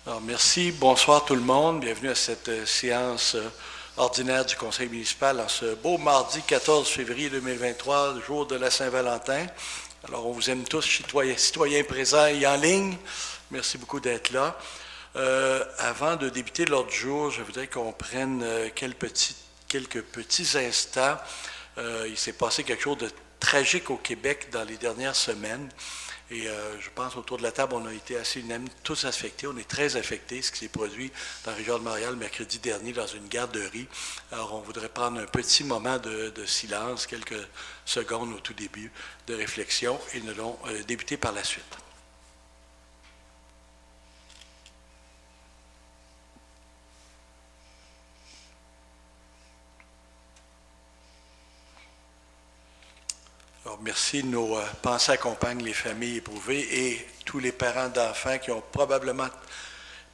Alors, merci. Bonsoir tout le monde. Bienvenue à cette séance ordinaire du Conseil municipal en ce beau mardi 14 février 2023, le jour de la Saint-Valentin. Alors, on vous aime tous, citoyens présents et en ligne. Merci beaucoup d'être là. Avant de débuter l'ordre du jour, je voudrais qu'on prenne quelques petits instants. Il s'est passé quelque chose de tragique au Québec dans les dernières semaines. Et je pense autour de la table, on a été assez unanimes, tous affectés. On est très affectés, ce qui s'est produit dans la région de Montréal mercredi dernier dans une garderie. Alors, on voudrait prendre un petit moment de silence, quelques secondes au tout début de réflexion, et nous allons débuter par la suite. Alors, merci. Nos pensées accompagnent les familles éprouvées et tous les parents d'enfants qui ont probablement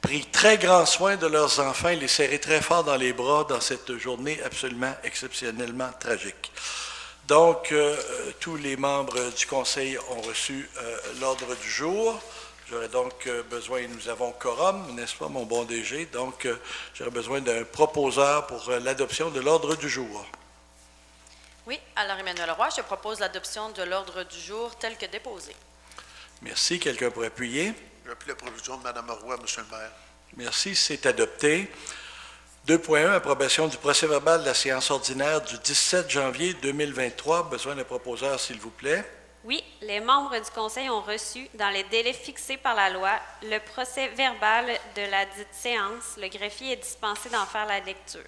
pris très grand soin de leurs enfants et les serré très fort dans les bras dans cette journée absolument exceptionnellement tragique. Donc, tous les membres du Conseil ont reçu l'ordre du jour. J'aurais donc besoin, nous avons quorum, n'est-ce pas, mon bon DG? Donc, j'aurais besoin d'un proposeur pour l'adoption de l'ordre du jour. Oui, alors Emmanuel Roy, je propose l'adoption de l'ordre du jour tel que déposé. Merci. Quelqu'un pour appuyer? J'appuie la proposition de Mme Roy, M. le maire. Merci, c'est adopté. 2.1, approbation du procès-verbal de la séance ordinaire du 17 janvier 2023. Besoin d'un proposeur, s'il vous plaît. Oui, les membres du Conseil ont reçu, dans les délais fixés par la loi, le procès-verbal de la dite séance. Le greffier est dispensé d'en faire la lecture.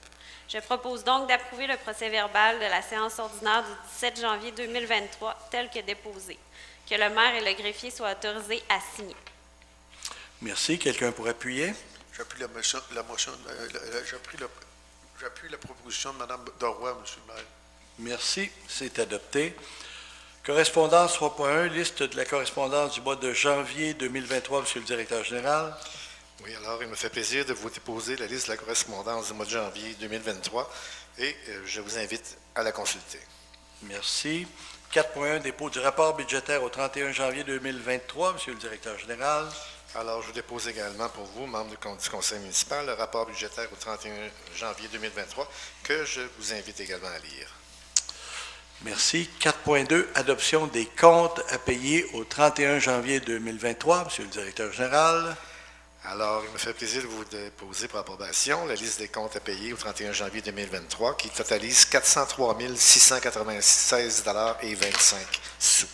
Je propose donc d'approuver le procès-verbal de la séance ordinaire du 17 janvier 2023 tel que déposé. Que le maire et le greffier soient autorisés à signer. Merci. Quelqu'un pour appuyer? J'appuie la proposition de Mme Doroy, M. le maire. Merci, c'est adopté. Correspondance 3.1, liste de la correspondance du mois de janvier 2023, Monsieur le directeur général. Oui, alors il me fait plaisir de vous déposer la liste de la correspondance du mois de janvier 2023 et je vous invite à la consulter. Merci. 4.1, dépôt du rapport budgétaire au 31 janvier 2023, Monsieur le directeur général. Alors, je vous dépose également pour vous, membres du Conseil municipal, le rapport budgétaire au 31 janvier 2023 que je vous invite également à lire. Merci. 4.2, adoption des comptes à payer au 31 janvier 2023, Monsieur le directeur général. Alors, il me fait plaisir de vous déposer pour approbation la liste des comptes à payer au 31 janvier 2023 qui totalise 403 696,25 $.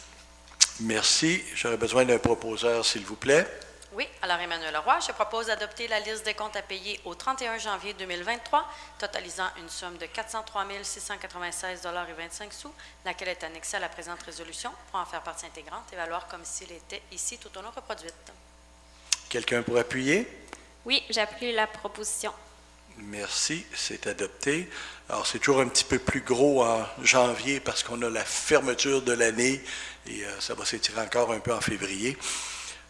Merci. J'aurais besoin d'un proposeur, s'il vous plaît. Oui, alors Emmanuel Roy, je propose d'adopter la liste des comptes à payer au 31 janvier 2023, totalisant une somme de 403 696,25 $, laquelle est annexée à la présente résolution pour en faire partie intégrante et valoir comme s'il était ici tout au long reproduite. Quelqu'un pour appuyer? Oui, j'appuie la proposition. Merci, c'est adopté. Alors, c'est toujours un petit peu plus gros en janvier parce qu'on a la fermeture de l'année et ça va s'étirer encore un peu en février.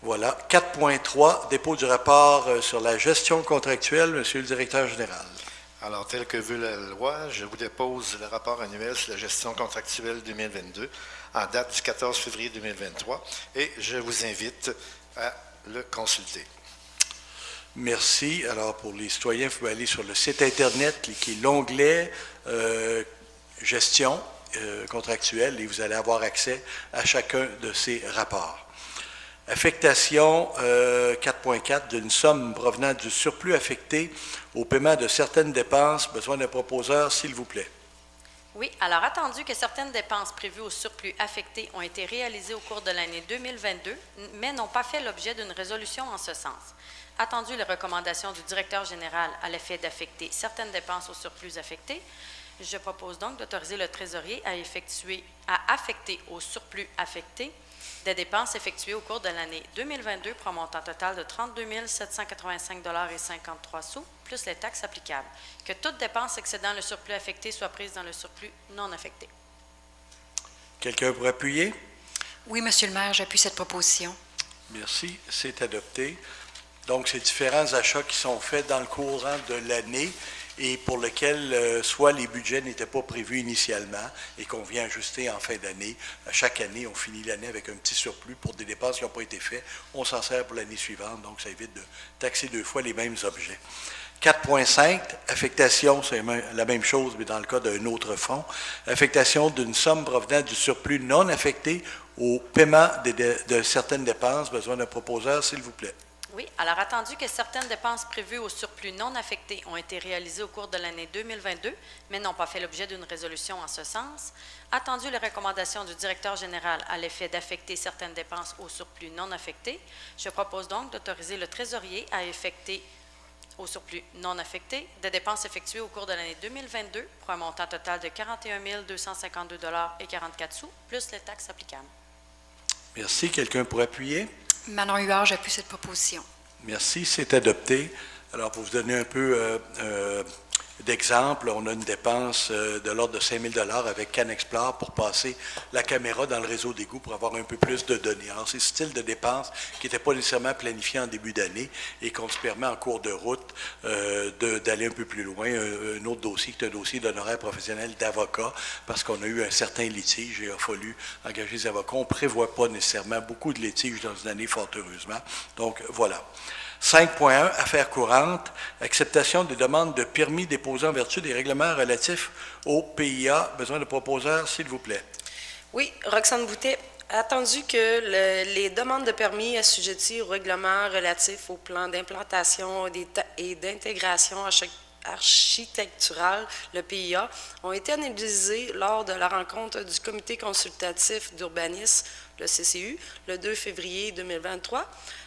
Voilà. 4.3, dépôt du rapport sur la gestion contractuelle, Monsieur le directeur général. Alors, tel que veut la loi, je vous dépose le rapport annuel sur la gestion contractuelle 2022 en date du 14 février 2023 et je vous invite à le consulter. Merci. Alors, pour les citoyens, vous pouvez aller sur le site Internet qui est l'onglet gestion contractuelle et vous allez avoir accès à chacun de ces rapports. Affectation 4.4 d'une somme provenant du surplus affecté au paiement de certaines dépenses. Besoin d'un proposeur, s'il vous plaît. Oui, alors attendu que certaines dépenses prévues au surplus affecté ont été réalisées au cours de l'année 2022, mais n'ont pas fait l'objet d'une résolution en ce sens. Attendu les recommandations du directeur général à l'effet d'affecter certaines dépenses au surplus affecté, je propose donc d'autoriser le trésorier à affecter au surplus affecté des dépenses effectuées au cours de l'année 2022 pour un montant total de 32 785,53 $, plus les taxes applicables. Que toute dépense excédant le surplus affecté soit prise dans le surplus non affecté. Quelqu'un pour appuyer? Oui, Monsieur le maire, j'appuie cette proposition. Merci, c'est adopté. Donc, c'est différents achats qui sont faits dans le courant de l'année et pour lequel soit les budgets n'étaient pas prévus initialement et qu'on vient ajuster en fin d'année. Chaque année, on finit l'année avec un petit surplus pour des dépenses qui n'ont pas été faites. On s'en sert pour l'année suivante, donc ça évite de taxer 2 fois les mêmes objets. 4.5, affectation, c'est la même chose, mais dans le cas d'un autre fonds. Affectation d'une somme provenant du surplus non affecté au paiement de certaines dépenses. Besoin d'un proposeur, s'il vous plaît. Oui, alors attendu que certaines dépenses prévues au surplus non affecté ont été réalisées au cours de l'année 2022, mais n'ont pas fait l'objet d'une résolution en ce sens, attendu les recommandations du directeur général à l'effet d'affecter certaines dépenses au surplus non affecté, je propose donc d'autoriser le trésorier à effectuer au surplus non affecté des dépenses effectuées au cours de l'année 2022 pour un montant total de 41 252,44 $, plus les taxes applicables. Merci. Quelqu'un pour appuyer? Manon Huard, j'appuie cette proposition. Merci. C'est adopté. Alors, pour vous donner un peu d'exemple, on a une dépense de l'ordre de 5 000 $ avec CanExplore pour passer la caméra dans le réseau d'égout pour avoir un peu plus de données. Alors, c'est ce style de dépense qui n'était pas nécessairement planifié en début d'année et qu'on se permet en cours de route d'aller un peu plus loin. Un autre dossier qui est un dossier d'honoraires professionnels d'avocats parce qu'on a eu un certain litige et il a fallu engager des avocats. On ne prévoit pas nécessairement beaucoup de litiges dans une année, fort heureusement. Donc, voilà. 5.1, affaires courantes, acceptation des demandes de permis déposées en vertu des règlements relatifs au PIA. Besoin de proposeurs, s'il vous plaît. Oui, Roxane Boutet. Attendu que les demandes de permis assujetties au règlement relatif au plan d'implantation et d'intégration architecturale, le PIA, ont été analysées lors de la rencontre du Comité consultatif d'urbanisme, le CCU, le 2 février 2023.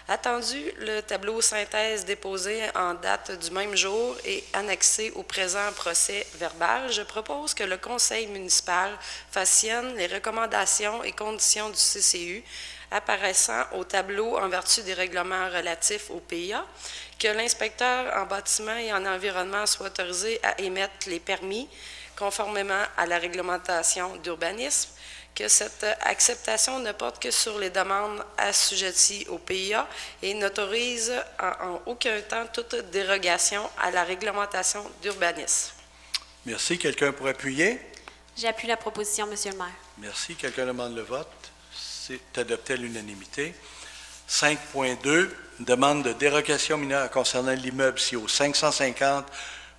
Attendu le tableau synthèse déposé en date du même jour et annexé au présent procès verbal, je propose que le Conseil municipal fasse sienne les recommandations et conditions du CCU apparaissant au tableau en vertu des règlements relatifs au PIA, que l'inspecteur en bâtiment et en environnement soit autorisé à émettre les permis conformément à la réglementation d'urbanisme, que cette acceptation ne porte que sur les demandes assujetties au PIA et n'autorise en aucun temps toute dérogation à la réglementation d'urbanisme. Merci. Quelqu'un pour appuyer? J'appuie la proposition, Monsieur le maire. Merci. Quelqu'un demande le vote? C'est adopté à l'unanimité. 5.2, demande de dérogation mineure concernant l'immeuble au 550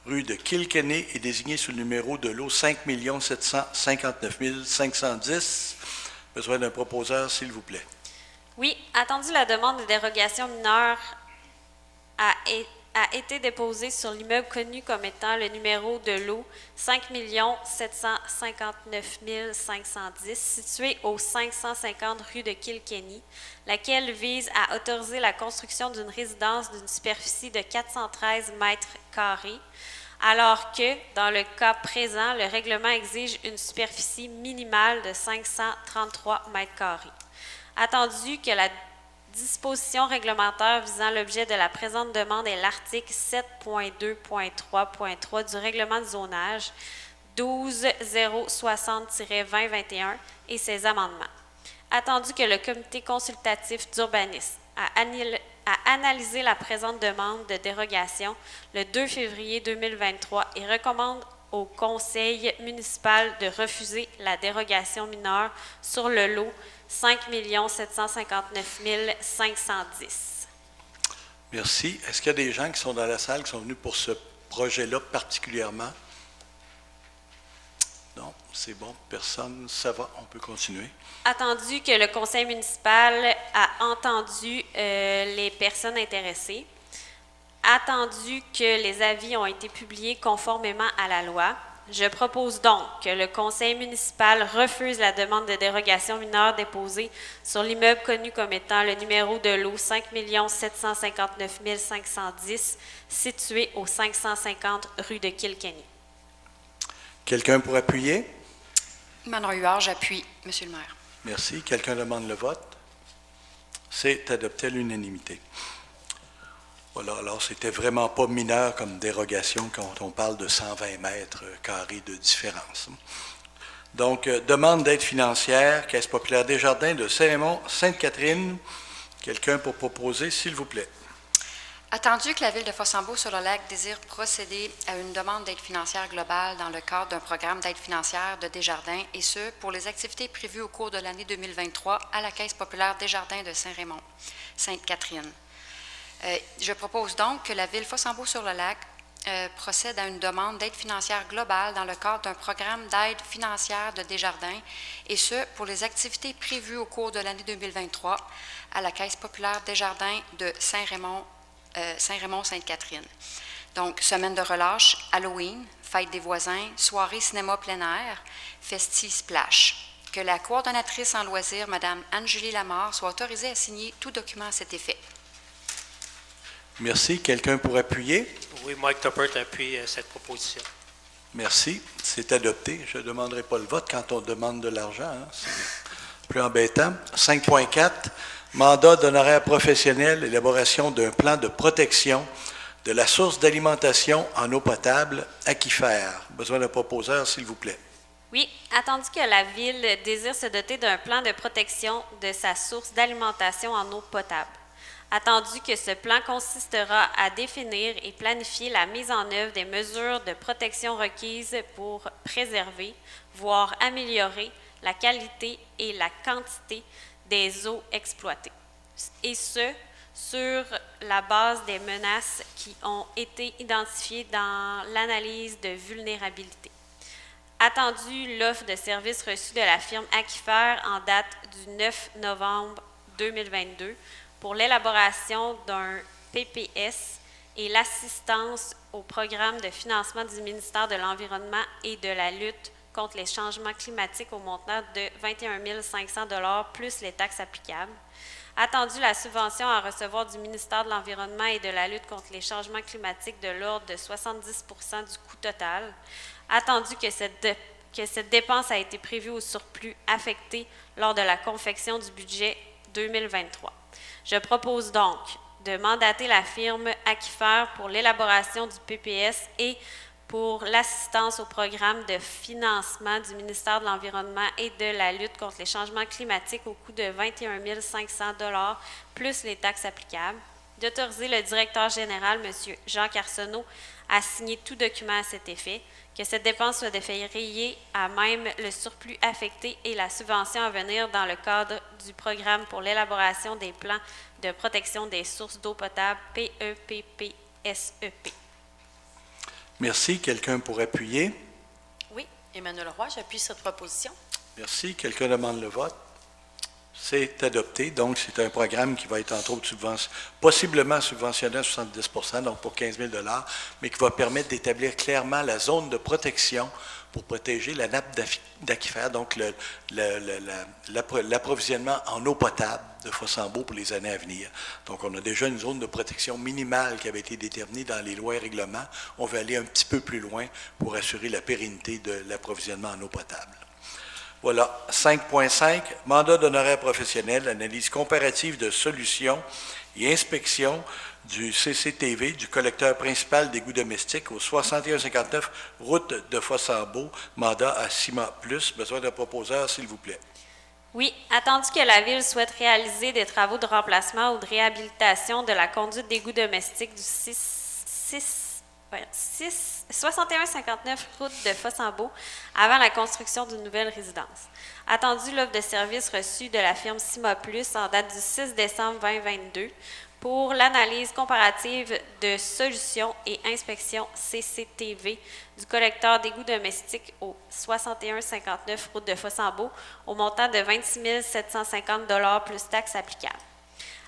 rue de Kilkenny est désigné sous le numéro de lot 5 759 510. Besoin d'un proposeur, s'il vous plaît. Oui, attendu la demande de dérogation mineure a été déposée sur l'immeuble connu comme étant le numéro de lot 5 759 510 situé au 550 rue de Kilkenny, laquelle vise à autoriser la construction d'une résidence d'une superficie de 413 mètres carrés, alors que, dans le cas présent, le règlement exige une superficie minimale de 533 mètres carrés. Attendu que la disposition réglementaire visant l'objet de la présente demande est l'article 7.2.3.3 du règlement de zonage 12.060-2021 et ses amendements. Attendu que le comité consultatif d'urbanisme a analysé la présente demande de dérogation le 2 février 2023 et recommande au conseil municipal de refuser la dérogation mineure sur le lot 5 759 510. Merci. Est-ce qu'il y a des gens qui sont dans la salle qui sont venus pour ce projet-là particulièrement? Non, c'est bon. Personne. Ça va. On peut continuer. Attendu que le conseil municipal a entendu les personnes intéressées, attendu que les avis ont été publiés conformément à la loi, je propose donc que le conseil municipal refuse la demande de dérogation mineure déposée sur l'immeuble connu comme étant le numéro de lot 5 759 510 situé au 550 rue de Kilkenny. Quelqu'un pour appuyer? Manon Huard, j'appuie, Monsieur le maire. Merci. Quelqu'un demande le vote? C'est adopté à l'unanimité. Voilà, alors c'était vraiment pas mineur comme dérogation quand on parle de 120 mètres carrés de différence. Donc, demande d'aide financière, Caisse populaire Desjardins de Saint-Raymond, Sainte-Catherine. Quelqu'un pour proposer, s'il vous plaît. Attendu que la Ville de Fossambeau-sur-le-Lac désire procéder à une demande d'aide financière globale dans le cadre d'un programme d'aide financière de Desjardins, et ce, pour les activités prévues au cours de l'année 2023 à la Caisse populaire Desjardins de Saint-Raymond, Sainte-Catherine. Je propose donc que la Ville Fossambeau-sur-le-Lac procède à une demande d'aide financière globale dans le cadre d'un programme d'aide financière de Desjardins, et ce, pour les activités prévues au cours de l'année 2023 à la Caisse populaire Desjardins de Saint-Raymond, Sainte-Catherine. Donc, semaine de relâche, Halloween, fête des voisins, soirée cinéma plein air, Festi Splash. Que la coordonnatrice en loisirs, Mme Anne-Julie Lamarre, soit autorisée à signer tout document à cet effet. Merci. Quelqu'un pour appuyer? Oui, Mike Tuppert appuie cette proposition. Merci. C'est adopté. Je ne demanderai pas le vote quand on demande de l'argent. Hein. C'est plus embêtant. 5.4, mandat d'honoraires professionnels, élaboration d'un plan de protection de la source d'alimentation en eau potable, Aquifer. Besoin d'un proposeur, s'il vous plaît. Oui, attendu que la Ville désire se doter d'un plan de protection de sa source d'alimentation en eau potable. Attendu que ce plan consistera à définir et planifier la mise en œuvre des mesures de protection requises pour préserver, voire améliorer la qualité et la quantité des eaux exploitées. Et ce, sur la base des menaces qui ont été identifiées dans l'analyse de vulnérabilité. Attendu l'offre de services reçue de la firme Aquifer en date du 9 novembre 2022 pour l'élaboration d'un PPS et l'assistance au programme de financement du ministère de l'Environnement et de la lutte contre les changements climatiques au montant de 21 500 $ plus les taxes applicables. Attendu la subvention à recevoir du ministère de l'Environnement et de la lutte contre les changements climatiques de l'ordre de 70 % du coût total. Attendu que cette dépense a été prévue au surplus affecté lors de la confection du budget 2023. Je propose donc de mandater la firme Aquifer pour l'élaboration du PPS et pour l'assistance au programme de financement du ministère de l'Environnement et de la lutte contre les changements climatiques au coût de 21 500 $ plus les taxes applicables, d'autoriser le directeur général, M. Jacques Arsenault, à signer tout document à cet effet, que cette dépense soit défrayée à même le surplus affecté et la subvention à venir dans le cadre du programme pour l'élaboration des plans de protection des sources d'eau potable PEPPSEP. Merci. Quelqu'un pour appuyer? Oui, Emmanuel Roy, j'appuie cette proposition. Merci. Quelqu'un demande le vote? C'est adopté. Donc, c'est un programme qui va être, entre autres, possiblement subventionné à 70 %, donc pour 15 000 $, mais qui va permettre d'établir clairement la zone de protection pour protéger la nappe d'Aquifer, donc l'approvisionnement en eau potable de Fossambeau pour les années à venir. Donc, on a déjà une zone de protection minimale qui avait été déterminée dans les lois et règlements. On veut aller un petit peu plus loin pour assurer la pérennité de l'approvisionnement en eau potable. Voilà. 5.5, mandat d'honoraires professionnels, analyse comparative de solutions et inspection du CCTV, du collecteur principal d'égouts domestiques au 6159 route de Fossambeau, mandat à 6 mois plus. Besoin d'un proposeur, s'il vous plaît. Oui, attendu que la Ville souhaite réaliser des travaux de remplacement ou de réhabilitation de la conduite d'égouts domestiques du 6159 route de Fossambeau avant la construction d'une nouvelle résidence. Attendu l'offre de services reçue de la firme Cima Plus en date du 6 décembre 2022 pour l'analyse comparative de solutions et inspection CCTV du collecteur d'égouts domestiques au 6159 route de Fossambeau au montant de 26 750 $ plus taxes applicables.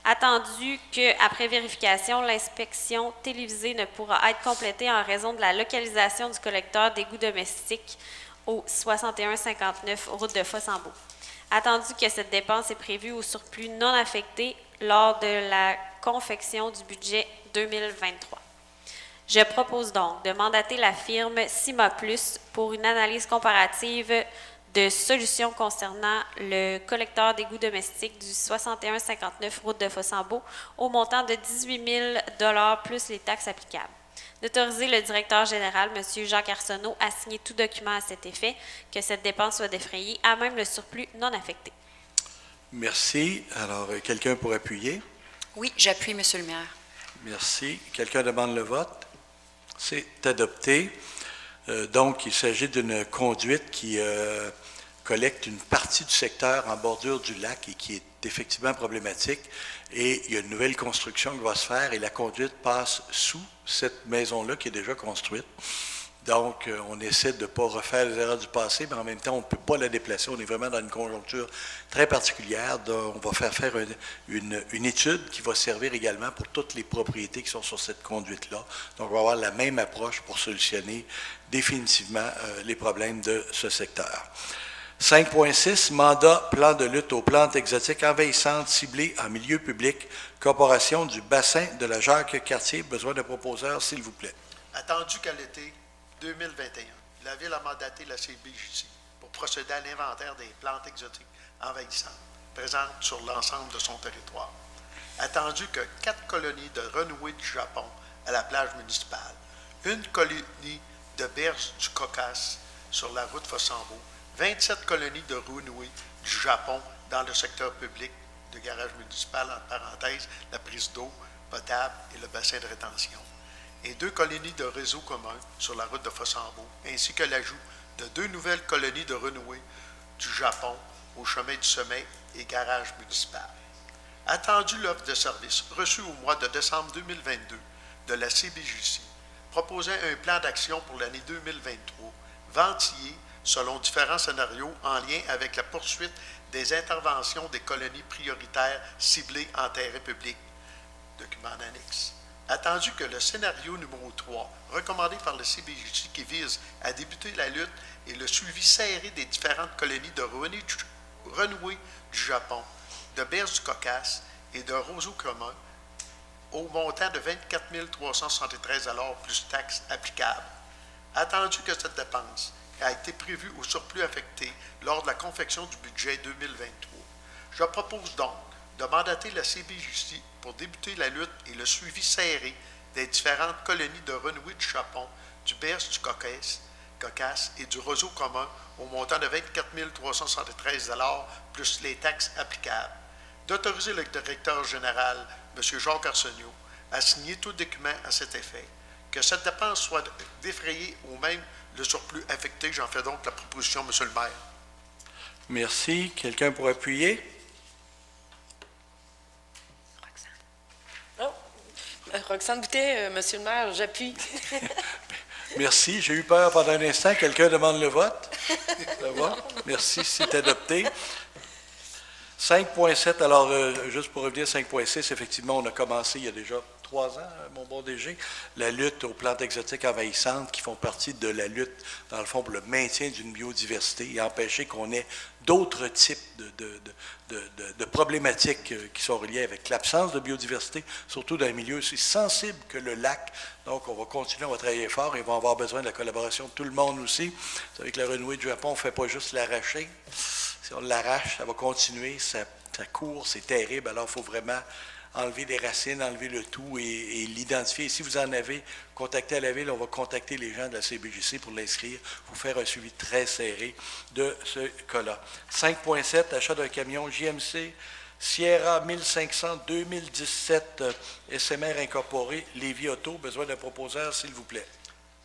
Attendu qu'après vérification, l'inspection télévisée ne pourra être complétée en raison de la localisation du collecteur d'égouts domestiques au 6159 route de Fossambeau. Attendu que cette dépense est prévue au surplus non affecté lors de la confection du budget 2023. Je propose donc de mandater la firme Cima Plus pour une analyse comparative de solutions concernant le collecteur d'égouts domestiques du 6159 route de Fossambeau au montant de 18 000 $ plus les taxes applicables. D'autoriser le directeur général, M. Jacques Arsenault, à signer tout document à cet effet, que cette dépense soit défrayée à même le surplus non affecté. Merci. Alors, quelqu'un pour appuyer? Oui, j'appuie, M. le maire. Merci. Quelqu'un demande le vote? C'est adopté. Donc, il s'agit d'une conduite qui collecte une partie du secteur en bordure du lac et qui est effectivement problématique. Et il y a une nouvelle construction qui va se faire et la conduite passe sous cette maison-là qui est déjà construite. Donc, on essaie de ne pas refaire les erreurs du passé, mais en même temps, on ne peut pas la déplacer. On est vraiment dans une conjoncture très particulière. Donc, on va faire une étude qui va servir également pour toutes les propriétés qui sont sur cette conduite-là. Donc, on va avoir la même approche pour solutionner définitivement les problèmes de ce secteur. 5.6, mandat, plan de lutte aux plantes exotiques envahissantes ciblées en milieu public, Corporation du bassin de la Jacques-Cartier. Besoin de proposeurs, s'il vous plaît. Attendu qu'à l'été 2021, la Ville a mandaté la CBJC pour procéder à l'inventaire des plantes exotiques envahissantes présentes sur l'ensemble de son territoire. Attendu que 4 colonies de renouées du Japon à la plage municipale, une colonie de berges du Caucase sur la route Fossambeau, 27 colonies de renouées du Japon dans le secteur public de garage municipal, entre parenthèses, la prise d'eau potable et le bassin de rétention, et 2 colonies de réseau commun sur la route de Fossambeau, ainsi que l'ajout de 2 nouvelles colonies de renouées du Japon au chemin du sommet et garage municipal. Attendu l'offre de service reçue au mois de décembre 2022 de la CBJC, proposait un plan d'action pour l'année 2023, ventillé selon différents scénarios en lien avec la poursuite des interventions des colonies prioritaires ciblées en terrain public. Document en annexe. Attendu que le scénario numéro 3, recommandé par le CBJC qui vise à débuter la lutte et le suivi serré des différentes colonies de renouées du Japon, de berges du Caucase et de roseaux communs, au montant de 24 373 $ plus taxes applicables. Attendu que cette dépense a été prévue au surplus affecté lors de la confection du budget 2023. Je propose donc de mandater la CBJC pour débuter la lutte et le suivi serré des différentes colonies de renouées du Japon, du berge du Caucase et du roseau commun au montant de 24 373 $ plus les taxes applicables. D'autoriser le directeur général, M. Jacques Arsenault, à signer tout document à cet effet. Que cette dépense soit défrayée ou même le surplus affecté. J'en fais donc la proposition, M. le maire. Merci. Quelqu'un pour appuyer? Roxane Boutet, Monsieur le maire, j'appuie. Merci. J'ai eu peur pendant un instant. Quelqu'un demande le vote? Ça va? Merci. C'est adopté. 5.7, alors juste pour revenir, 5.6, effectivement, on a commencé il y a déjà 3 ans, mon bon DG, la lutte aux plantes exotiques envahissantes qui font partie de la lutte, dans le fond, pour le maintien d'une biodiversité et empêcher qu'on ait d'autres types de problématiques qui sont reliées avec l'absence de biodiversité, surtout dans un milieu aussi sensible que le lac. Donc, on va continuer, on va travailler fort et on va avoir besoin de la collaboration de tout le monde aussi. Vous savez que la renouée du Japon, on ne fait pas juste l'arracher. Si on l'arrache, ça va continuer, ça court, c'est terrible. Alors, il faut vraiment enlever les racines, enlever le tout et l'identifier. Et si vous en avez, contactez à la Ville, on va contacter les gens de la CBJC pour l'inscrire, pour faire un suivi très serré de ce cas-là. 5.7, achat d'un camion JMC Sierra 1500 2017 SMR incorporé, Lévis Auto. Besoin d'un proposeur, s'il vous plaît.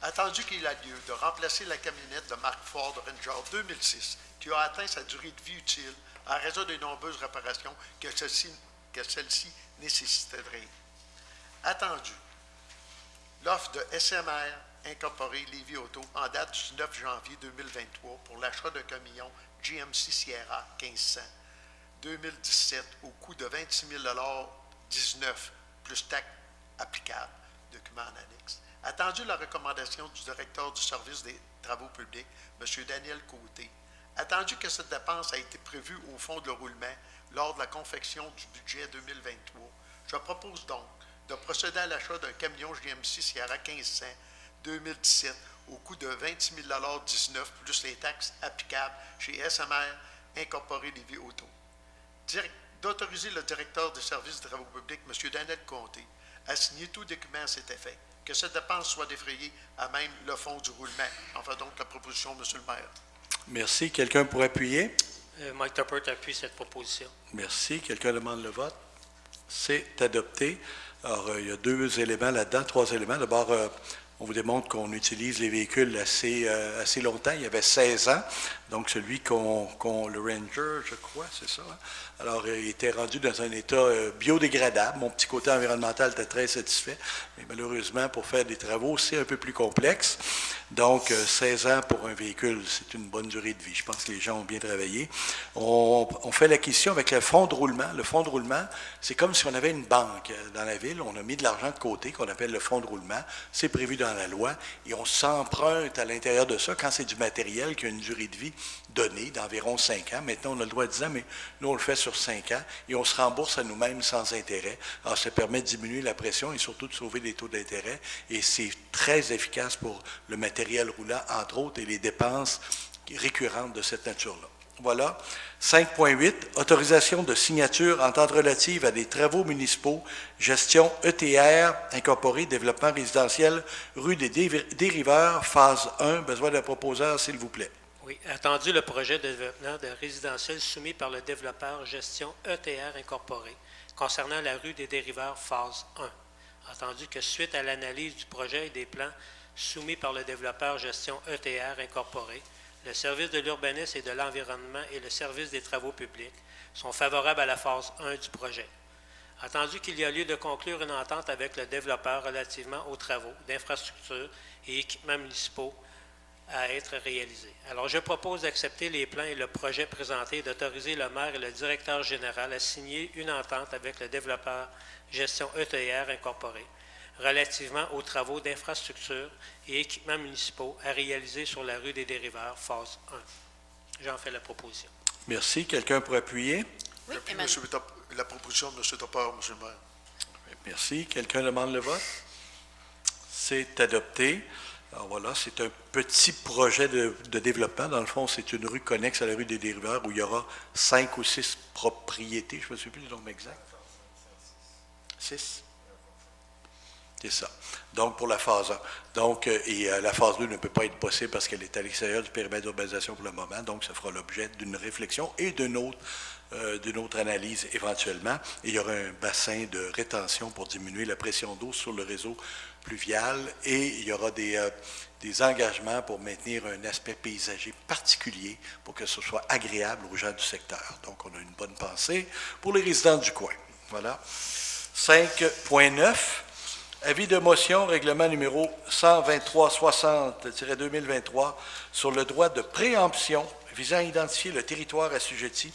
Attendu qu'il a lieu de remplacer la camionnette de marque Ford Ranger 2006 qui a atteint sa durée de vie utile en raison des nombreuses réparations que celle-ci nécessiterait. Attendu, l'offre de SMR incorporé Lévis Auto en date du 9 janvier 2023 pour l'achat d'un camion GMC Sierra 1500 2017 au coût de 26 000 $ 19 plus taxes applicables. Document en annexe. Attendu la recommandation du directeur du service des travaux publics, M. Daniel Côté. Attendu que cette dépense a été prévue au fonds de roulement lors de la confection du budget 2023, je propose donc de procéder à l'achat d'un camion GMC Sierra 1500 2017 au coût de 26 000 $ 19 plus les taxes applicables chez SMR incorporé Lévis Auto. D'autoriser le directeur du service des travaux publics, M. Daniel Côté, à signer tout document à cet effet. Que cette dépense soit défrayée à même le fonds du roulement. Enfin donc la proposition, M. le maire. Merci. Quelqu'un pour appuyer? Mike Tuppert appuie cette proposition. Merci. Quelqu'un demande le vote? C'est adopté. Alors, il y a 2 éléments là-dedans, 3 éléments. D'abord, on vous démontre qu'on utilise les véhicules assez longtemps. Il y avait 16 ans. Donc, celui le Ranger, je crois, c'est ça. Hein? Alors, il était rendu dans un état biodégradable. Mon petit côté environnemental était très satisfait. Mais malheureusement, pour faire des travaux, c'est un peu plus complexe. Donc, 16 ans pour un véhicule, c'est une bonne durée de vie. Je pense que les gens ont bien travaillé. On fait l'acquisition avec le fonds de roulement. Le fonds de roulement, c'est comme si on avait une banque dans la ville. On a mis de l'argent de côté qu'on appelle le fonds de roulement. C'est prévu dans la loi. Et on s'emprunte à l'intérieur de ça quand c'est du matériel qui a une durée de vie donnée d'environ 5 ans. Maintenant, on a le droit de 10 ans, mais nous, on le fait sur 5 ans et on se rembourse à nous-mêmes sans intérêt. Alors, ça permet de diminuer la pression et surtout de sauver les taux d'intérêt. Et c'est très efficace pour le matériel roulant, entre autres, et les dépenses récurrentes de cette nature-là. Voilà. 5.8, autorisation de signature entente relative à des travaux municipaux, gestion ETR, incorporé, développement résidentiel, rue des Dériveurs, phase 1. Besoin d'un proposeur, s'il vous plaît. Oui, attendu le projet de développement de résidentiel soumis par le développeur gestion ETR incorporé concernant la rue des Dériveurs, phase 1. Attendu que suite à l'analyse du projet et des plans soumis par le développeur gestion ETR incorporé, le service de l'urbanisme et de l'environnement et le service des travaux publics sont favorables à la phase 1 du projet. Attendu qu'il y a lieu de conclure une entente avec le développeur relativement aux travaux d'infrastructures et équipements municipaux à être réalisés. Alors, je propose d'accepter les plans et le projet présenté et d'autoriser le maire et le directeur général à signer une entente avec le développeur gestion ETR incorporé relativement aux travaux d'infrastructures et équipements municipaux à réaliser sur la rue des Dériveurs, phase 1. J'en fais la proposition. Merci. Quelqu'un pour appuyer? Oui, J'appuie la proposition de M. Topper, M. le maire. Merci. Quelqu'un demande le vote? C'est adopté. Alors voilà, c'est un petit projet de développement. Dans le fond, c'est une rue connexe à la rue des Dériveurs où il y aura 5 ou 6 propriétés. Je ne me souviens plus du nombre exact. 6? C'est ça. Donc, pour la phase 1. Donc, la phase 2 ne peut pas être possible parce qu'elle est à l'extérieur du périmètre d'urbanisation pour le moment. Donc, ça fera l'objet d'une réflexion et d'une autre analyse éventuellement. Et il y aura un bassin de rétention pour diminuer la pression d'eau sur le réseau pluvial. Et il y aura des engagements pour maintenir un aspect paysager particulier pour que ce soit agréable aux gens du secteur. Donc, on a une bonne pensée pour les résidents du coin. Voilà. 5.9. Avis de motion, règlement numéro 123-60-2023 sur le droit de préemption visant à identifier le territoire assujetti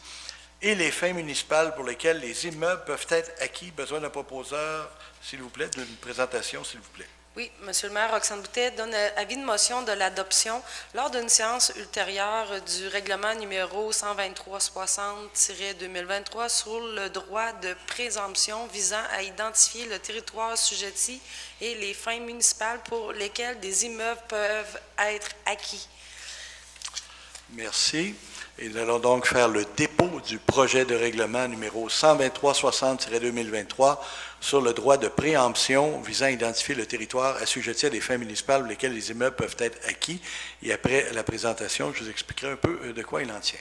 et les fins municipales pour lesquelles les immeubles peuvent être acquis. Besoin d'un proposeur, s'il vous plaît, d'une présentation, s'il vous plaît. Oui, Monsieur le maire, Roxane Boutet donne avis de motion de l'adoption lors d'une séance ultérieure du règlement numéro 123-60-2023 sur le droit de présomption visant à identifier le territoire assujetti et les fins municipales pour lesquelles des immeubles peuvent être acquis. Merci. Et nous allons donc faire le dépôt du projet de règlement numéro 123-60-2023 sur le droit de préemption visant à identifier le territoire assujetti à des fins municipales pour lesquelles les immeubles peuvent être acquis. Et après la présentation, je vous expliquerai un peu de quoi il en tient.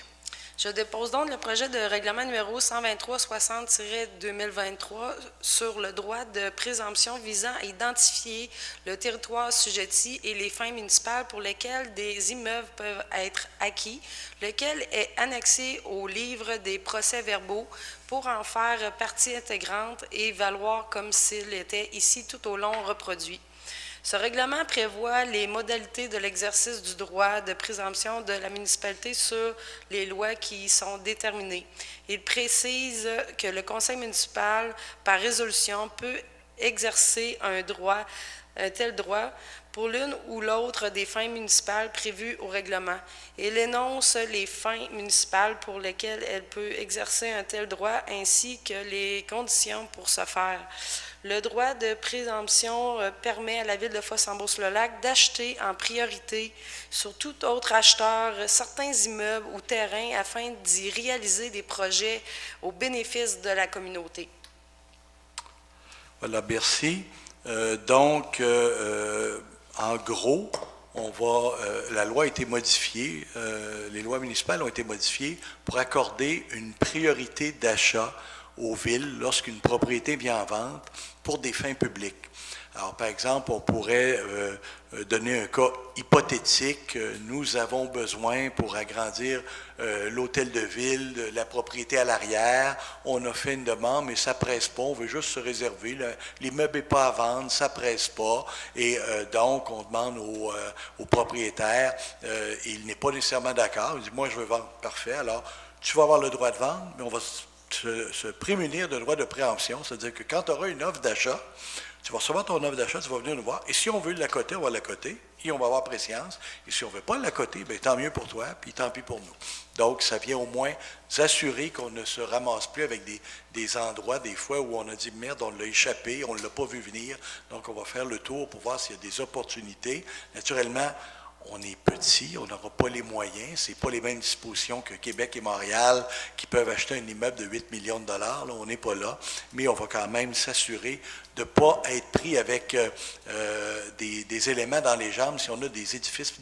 Je dépose donc le projet de règlement numéro 123-60-2023 sur le droit de présomption visant à identifier le territoire assujetti et les fins municipales pour lesquelles des immeubles peuvent être acquis, lequel est annexé au livre des procès-verbaux pour en faire partie intégrante et valoir comme s'il était ici tout au long reproduit. Ce règlement prévoit les modalités de l'exercice du droit de présomption de la municipalité sur les lois qui y sont déterminées. Il précise que le conseil municipal, par résolution, peut exercer un tel droit pour l'une ou l'autre des fins municipales prévues au règlement. Il énonce les fins municipales pour lesquelles elle peut exercer un tel droit ainsi que les conditions pour ce faire. Le droit de présomption permet à la Ville de Fosse-en-Beauce-le-Lac d'acheter en priorité sur tout autre acheteur certains immeubles ou terrains afin d'y réaliser des projets au bénéfice de la communauté. Voilà, merci. En gros, la loi a été modifiée, les lois municipales ont été modifiées pour accorder une priorité d'achat aux villes lorsqu'une propriété vient en vente pour des fins publiques. Alors, par exemple, on pourrait donner un cas hypothétique. Nous avons besoin pour agrandir l'hôtel de ville, la propriété à l'arrière. On a fait une demande, mais ça ne presse pas. On veut juste se réserver. L'immeuble n'est pas à vendre, ça ne presse pas. Et donc, on demande au propriétaire, il n'est pas nécessairement d'accord. Il dit, moi, je veux vendre. Parfait. Alors, tu vas avoir le droit de vendre, mais on va se prémunir d'un droit de préemption. C'est-à-dire que quand tu auras une offre d'achat, tu vas recevoir ton offre d'achat, tu vas venir nous voir. Et si on veut l'accoter, on va l'accoter et on va avoir préscience. Et si on ne veut pas l'accoter, bien, tant mieux pour toi, puis tant pis pour nous. Donc, ça vient au moins s'assurer qu'on ne se ramasse plus avec des endroits, des fois, où on a dit, merde, on l'a échappé, on ne l'a pas vu venir. Donc, on va faire le tour pour voir s'il y a des opportunités. Naturellement, on est petit, on n'aura pas les moyens, ce n'est pas les mêmes dispositions que Québec et Montréal qui peuvent acheter un immeuble de 8 millions de dollars, là, on n'est pas là, mais on va quand même s'assurer de ne pas être pris avec des éléments dans les jambes si on a des édifices,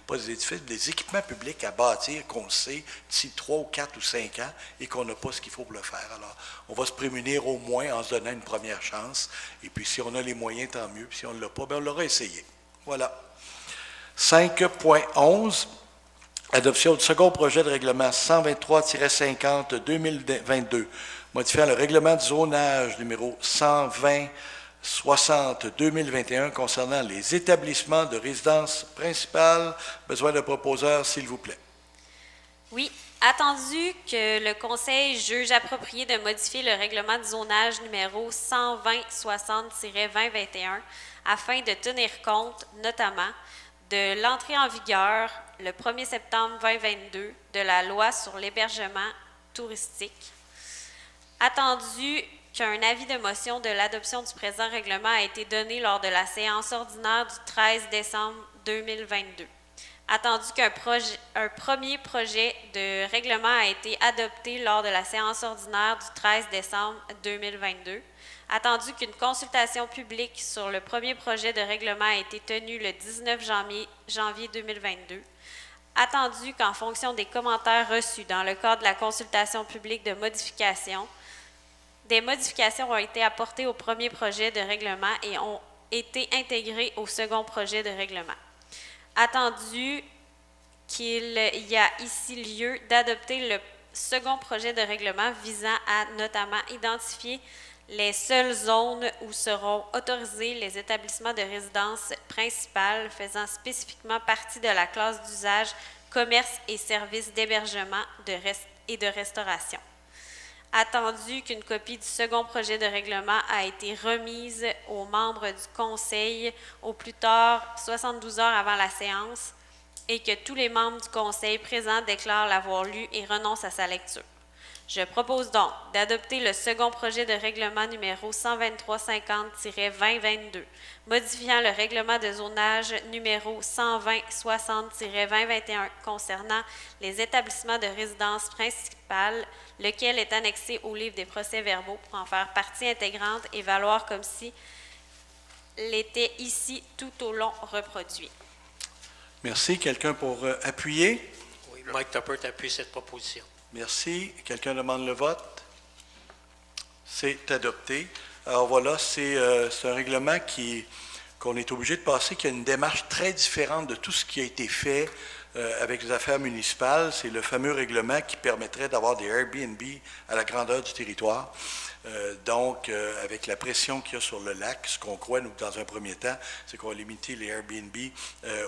pas des édifices, des équipements publics à bâtir qu'on sait d'ici 3 ou 4 ou 5 ans et qu'on n'a pas ce qu'il faut pour le faire. Alors, on va se prémunir au moins en se donnant une première chance, et puis si on a les moyens, tant mieux, puis si on ne l'a pas, bien, on l'aura essayé. Voilà. 5.11, adoption du second projet de règlement 123-50-2022, modifiant le règlement du zonage numéro 120-60-2021 concernant les établissements de résidence principale. Besoin de proposeur, s'il vous plaît. Oui. Attendu que le Conseil juge approprié de modifier le règlement du zonage numéro 120-60-2021 afin de tenir compte, notamment, de l'entrée en vigueur le 1er septembre 2022 de la loi sur l'hébergement touristique. Attendu qu'un avis de motion de l'adoption du présent règlement a été donné lors de la séance ordinaire du 13 décembre 2022. Attendu qu'un premier projet de règlement a été adopté lors de la séance ordinaire du 13 décembre 2022. Attendu qu'une consultation publique sur le premier projet de règlement a été tenue le 19 janvier 2022. Attendu qu'en fonction des commentaires reçus dans le cadre de la consultation publique de modification, des modifications ont été apportées au premier projet de règlement et ont été intégrées au second projet de règlement. Attendu qu'il y a ici lieu d'adopter le second projet de règlement visant à notamment identifier les seules zones où seront autorisés les établissements de résidence principale faisant spécifiquement partie de la classe d'usage commerce et services d'hébergement et de restauration. Attendu qu'une copie du second projet de règlement a été remise aux membres du Conseil au plus tard 72 heures avant la séance et que tous les membres du Conseil présents déclarent l'avoir lu et renoncent à sa lecture. Je propose donc d'adopter le second projet de règlement numéro 123-50-2022, modifiant le règlement de zonage numéro 120-60-2021 concernant les établissements de résidence principale, lequel est annexé au livre des procès-verbaux pour en faire partie intégrante et valoir comme si l'était ici tout au long reproduit. Merci. Quelqu'un pour appuyer? Oui, Mike Tuppert appuie cette proposition. Merci. Quelqu'un demande le vote? C'est adopté. Alors voilà, c'est un règlement qu'on est obligé de passer, qui a une démarche très différente de tout ce qui a été fait avec les affaires municipales. C'est le fameux règlement qui permettrait d'avoir des Airbnb à la grandeur du territoire. Donc, avec la pression qu'il y a sur le lac, ce qu'on croit, nous, dans un premier temps, c'est qu'on va limiter les Airbnb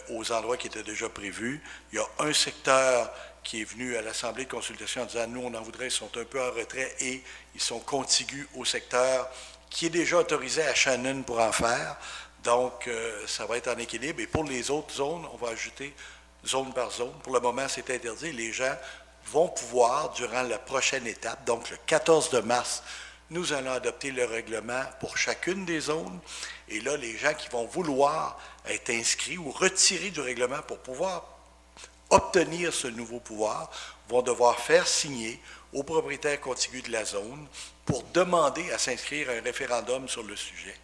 aux endroits qui étaient déjà prévus. Il y a un secteur qui est venu à l'Assemblée de consultation en disant « Nous, on en voudrait, ils sont un peu en retrait et ils sont contigus au secteur qui est déjà autorisé à Shannon pour en faire. » Donc, ça va être en équilibre. Et pour les autres zones, on va ajouter zone par zone. Pour le moment, c'est interdit. Les gens vont pouvoir, durant la prochaine étape, donc le 14 de mars, nous allons adopter le règlement pour chacune des zones. Et là, les gens qui vont vouloir être inscrits ou retirés du règlement pour pouvoir obtenir ce nouveau pouvoir vont devoir faire signer aux propriétaires contigus de la zone pour demander à s'inscrire à un référendum sur le sujet.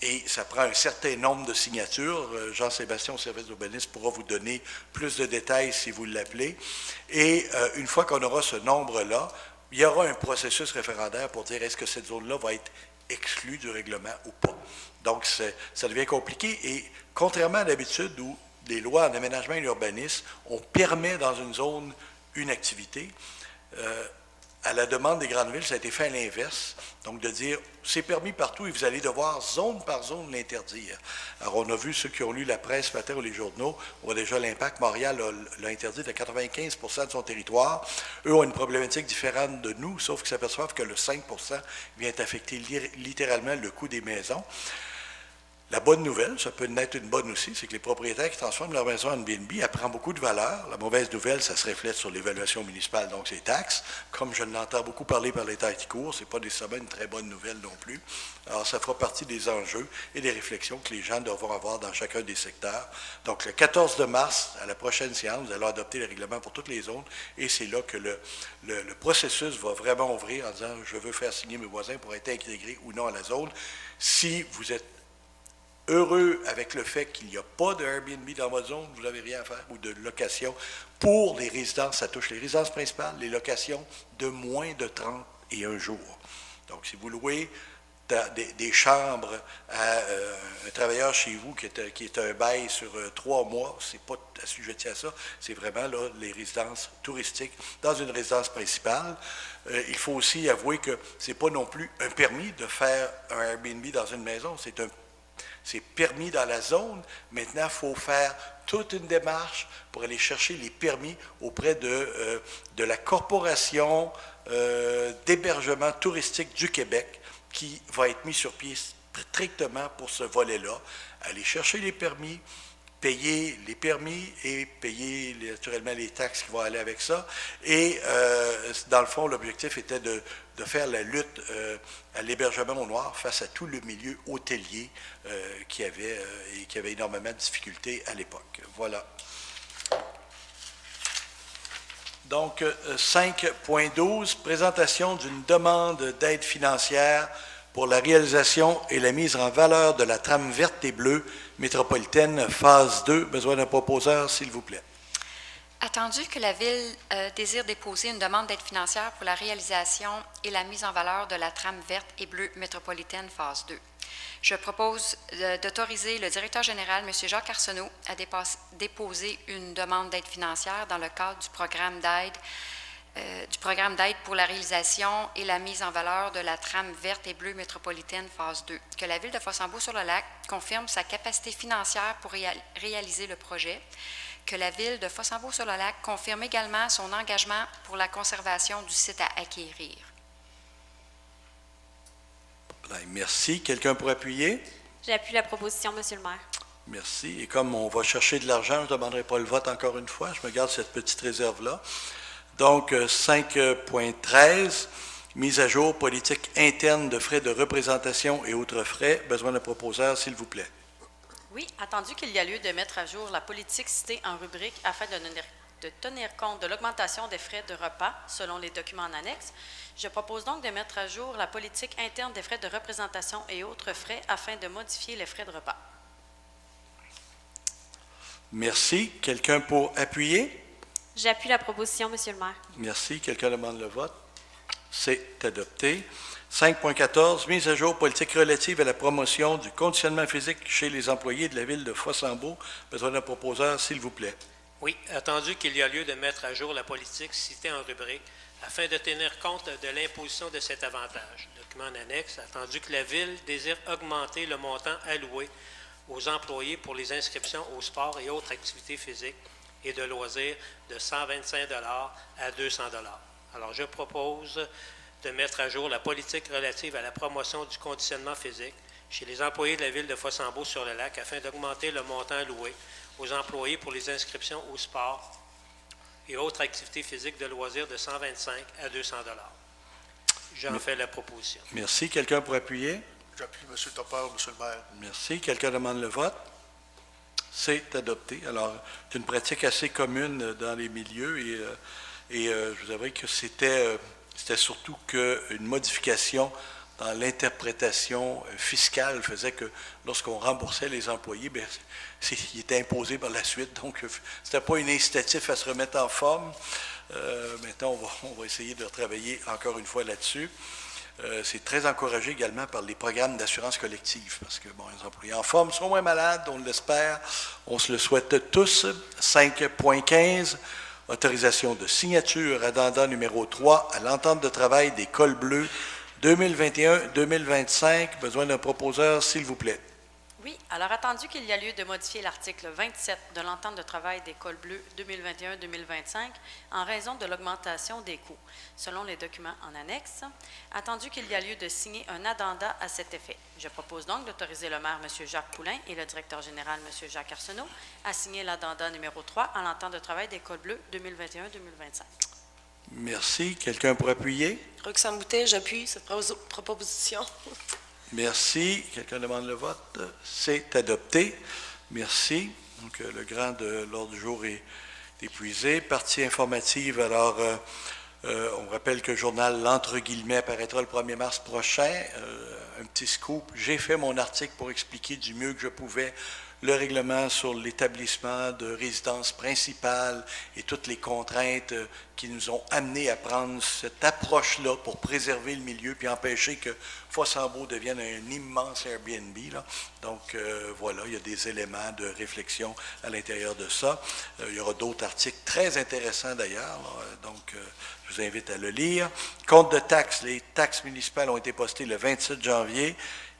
Et ça prend un certain nombre de signatures. Jean-Sébastien, au service d'urbanisme, pourra vous donner plus de détails si vous l'appelez. Et une fois qu'on aura ce nombre-là, il y aura un processus référendaire pour dire est-ce que cette zone-là va être exclue du règlement ou pas. Donc, ça devient compliqué et contrairement à d'habitude où les lois en aménagement et l'urbanisme, on permet dans une zone une activité, à la demande des grandes villes, ça a été fait à l'inverse, donc de dire c'est permis partout et vous allez devoir zone par zone l'interdire. Alors on a vu ceux qui ont lu la presse ce matin ou les journaux, on voit déjà l'impact. Montréal l'a interdit de 95% de son territoire. Eux ont une problématique différente de nous, sauf qu'ils s'aperçoivent que le 5% vient affecter littéralement le coût des maisons. La bonne nouvelle, ça peut être une bonne aussi, c'est que les propriétaires qui transforment leur maison en Airbnb apprennent beaucoup de valeur. La mauvaise nouvelle, ça se reflète sur l'évaluation municipale, donc c'est taxes. Comme je l'entends beaucoup parler par les Têtes-Cours, ce n'est pas nécessairement une très bonne nouvelle non plus. Alors, ça fera partie des enjeux et des réflexions que les gens devront avoir dans chacun des secteurs. Donc, le 14 de mars, à la prochaine séance, nous allons adopter les règlements pour toutes les zones et c'est là que le processus va vraiment ouvrir en disant « je veux faire signer mes voisins pour être intégrés ou non à la zone ». Si vous êtes heureux avec le fait qu'il n'y a pas de Airbnb dans votre zone, vous n'avez rien à faire, ou de location. Pour les résidences, ça touche les résidences principales, les locations de moins de 31 jours. Donc, si vous louez des chambres à un travailleur chez vous qui est un bail sur 3 mois, c'est pas assujetti à ça, c'est vraiment là, les résidences touristiques dans une résidence principale. Il faut aussi avouer que c'est pas non plus un permis de faire un Airbnb dans une maison, c'est permis dans la zone. Maintenant, il faut faire toute une démarche pour aller chercher les permis auprès de la Corporation d'hébergement touristique du Québec qui va être mis sur pied strictement pour ce volet-là. Aller chercher les permis, payer les permis et payer naturellement les taxes qui vont aller avec ça. Et dans le fond, l'objectif était de faire la lutte à l'hébergement au noir face à tout le milieu hôtelier qui avait énormément de difficultés à l'époque. Voilà. Donc, 5.12, présentation d'une demande d'aide financière pour la réalisation et la mise en valeur de la trame verte et bleue métropolitaine phase 2. Besoin d'un proposeur, s'il vous plaît. Attendu que la Ville désire déposer une demande d'aide financière pour la réalisation et la mise en valeur de la trame verte et bleue métropolitaine phase 2, je propose d'autoriser le directeur général, M. Jacques Arsenault, à déposer une demande d'aide financière dans le cadre du programme d'aide pour la réalisation et la mise en valeur de la trame verte et bleue métropolitaine phase 2, que la Ville de Fossambeau-sur-le-Lac confirme sa capacité financière pour réaliser le projet, que la Ville de Fossambeau-sur-le-Lac confirme également son engagement pour la conservation du site à acquérir. Merci. Quelqu'un pour appuyer? J'appuie la proposition, Monsieur le maire. Merci. Et comme on va chercher de l'argent, je ne demanderai pas le vote encore une fois. Je me garde cette petite réserve-là. Donc, 5.13, mise à jour politique interne de frais de représentation et autres frais. Besoin d'un proposeur, s'il vous plaît. Oui, attendu qu'il y a lieu de mettre à jour la politique citée en rubrique afin de tenir compte de l'augmentation des frais de repas selon les documents en annexe, je propose donc de mettre à jour la politique interne des frais de représentation et autres frais afin de modifier les frais de repas. Merci. Quelqu'un pour appuyer? J'appuie la proposition, Monsieur le maire. Merci. Quelqu'un demande le vote? C'est adopté. 5.14, mise à jour politique relative à la promotion du conditionnement physique chez les employés de la Ville de Fossambeau. Besoin d'un proposeur, s'il vous plaît. Oui, attendu qu'il y a lieu de mettre à jour la politique citée en rubrique afin de tenir compte de l'imposition de cet avantage. Document en annexe, attendu que la Ville désire augmenter le montant alloué aux employés pour les inscriptions au sport et autres activités physiques et de loisirs de 125 $ à 200 $. Alors, je propose de mettre à jour la politique relative à la promotion du conditionnement physique chez les employés de la Ville de Fossambeau-sur-le-Lac afin d'augmenter le montant alloué aux employés pour les inscriptions au sport et autres activités physiques de loisirs de 125 à 200 $. J'en fais la proposition. Merci. Quelqu'un pour appuyer? J'appuie M. Topper, M. le maire. Merci. Quelqu'un demande le vote? C'est adopté. Alors, c'est une pratique assez commune dans les milieux et je vous avoue que c'était surtout une modification dans l'interprétation fiscale faisait que lorsqu'on remboursait les employés, bien, il était imposé par la suite. Donc, ce n'était pas un incitatif à se remettre en forme. Maintenant, on va essayer de travailler encore une fois là-dessus. C'est très encouragé également par les programmes d'assurance collective, parce que bon, les employés en forme sont moins malades, on l'espère, on se le souhaite tous. 5.15, autorisation de signature, addenda numéro 3 à l'entente de travail des cols bleus 2021-2025. Besoin d'un proposeur, s'il vous plaît. Oui, alors attendu qu'il y a lieu de modifier l'article 27 de l'entente de travail des cols bleus 2021-2025 en raison de l'augmentation des coûts, selon les documents en annexe, attendu qu'il y a lieu de signer un addenda à cet effet. Je propose donc d'autoriser le maire, M. Jacques Poulain, et le directeur général, M. Jacques Arsenault, à signer l'addenda numéro 3 à l'entente de travail des cols bleus 2021-2025. Merci. Quelqu'un pour appuyer? Roxane Boutet, j'appuie cette proposition. Merci. Quelqu'un demande le vote? C'est adopté. Merci. Donc, le grand de l'ordre du jour est épuisé. Partie informative, alors, on rappelle que le journal L'Entre guillemets apparaîtra le 1er mars prochain. Un petit scoop. J'ai fait mon article pour expliquer du mieux que je pouvais le règlement sur l'établissement de résidence principale et toutes les contraintes qui nous ont amenés à prendre cette approche-là pour préserver le milieu puis empêcher que Fossambeau devienne un immense Airbnb, là. Donc, voilà, il y a des éléments de réflexion à l'intérieur de ça. Il y aura d'autres articles très intéressants d'ailleurs, donc je vous invite à le lire. Compte de taxes, les taxes municipales ont été postées le 27 janvier.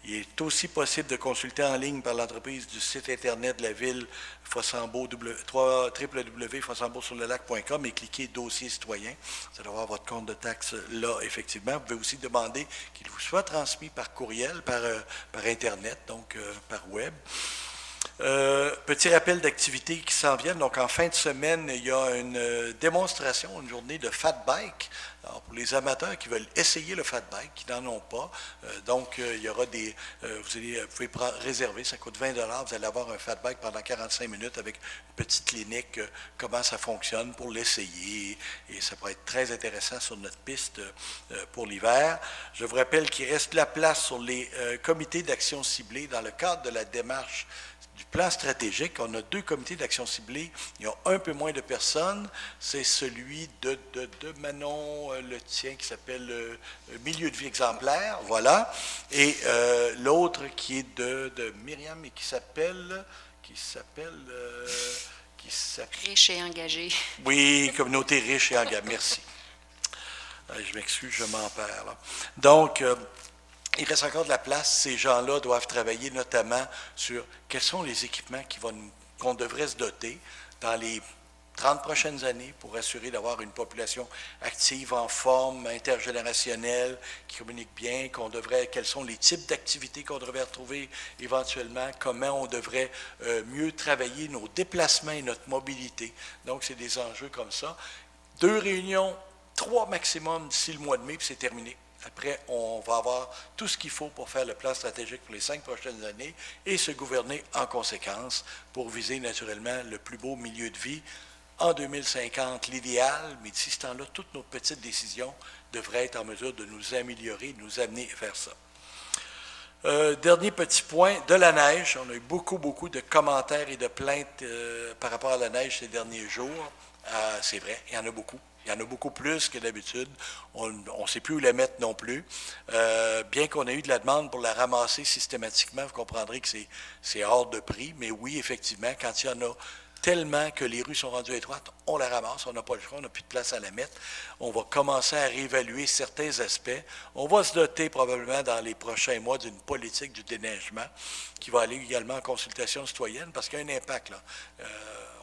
Il est aussi possible de consulter en ligne par l'entreprise du site Internet de la ville, Fossambeau, www.fossambeausurlelac.com, et cliquez « Dossier citoyen ». Vous allez avoir votre compte de taxes là, effectivement. Vous pouvez aussi demander qu'il vous soit transmis par courriel, par Internet, donc par web. Petit rappel d'activités qui s'en viennent. Donc, en fin de semaine, il y a une démonstration, une journée de fat bike. Alors, pour les amateurs qui veulent essayer le fat bike, qui n'en ont pas, il y aura des... vous pouvez réserver, ça coûte 20 $. Vous allez avoir un fat bike pendant 45 minutes avec une petite clinique, comment ça fonctionne pour l'essayer. Et ça pourrait être très intéressant sur notre piste pour l'hiver. Je vous rappelle qu'il reste de la place sur les comités d'action ciblée dans le cadre de la démarche du plan stratégique. On a 2 comités d'action ciblée. Il y a un peu moins de personnes. C'est celui de Manon, le tien, qui s'appelle Milieu de vie exemplaire. Voilà. Et l'autre qui est de Myriam et qui s'appelle Riche et engagé. Oui, communauté riche et engagée. Merci. Je m'excuse, je m'en perds, là. Donc, il reste encore de la place. Ces gens-là doivent travailler notamment sur quels sont les équipements qu'on devrait se doter dans les 30 prochaines années pour assurer d'avoir une population active, en forme, intergénérationnelle, qui communique bien, quels sont les types d'activités qu'on devrait retrouver éventuellement, comment on devrait mieux travailler nos déplacements et notre mobilité. Donc, c'est des enjeux comme ça. 2 réunions, 3 maximum d'ici le mois de mai, puis c'est terminé. Après, on va avoir tout ce qu'il faut pour faire le plan stratégique pour les 5 prochaines années et se gouverner en conséquence pour viser naturellement le plus beau milieu de vie en 2050, l'idéal, mais d'ici ce temps-là, toutes nos petites décisions devraient être en mesure de nous améliorer, de nous amener vers ça. Dernier petit point, de la neige. On a eu beaucoup de commentaires et de plaintes par rapport à la neige ces derniers jours. C'est vrai, il y en a beaucoup. Il y en a beaucoup plus que d'habitude. On ne sait plus où la mettre non plus. Bien qu'on ait eu de la demande pour la ramasser systématiquement, vous comprendrez que c'est hors de prix. Mais oui, effectivement, quand il y en a tellement que les rues sont rendues étroites, on la ramasse, on n'a pas le choix, on n'a plus de place à la mettre. On va commencer à réévaluer certains aspects. On va se doter probablement dans les prochains mois d'une politique du déneigement qui va aller également en consultation citoyenne parce qu'il y a un impact, là.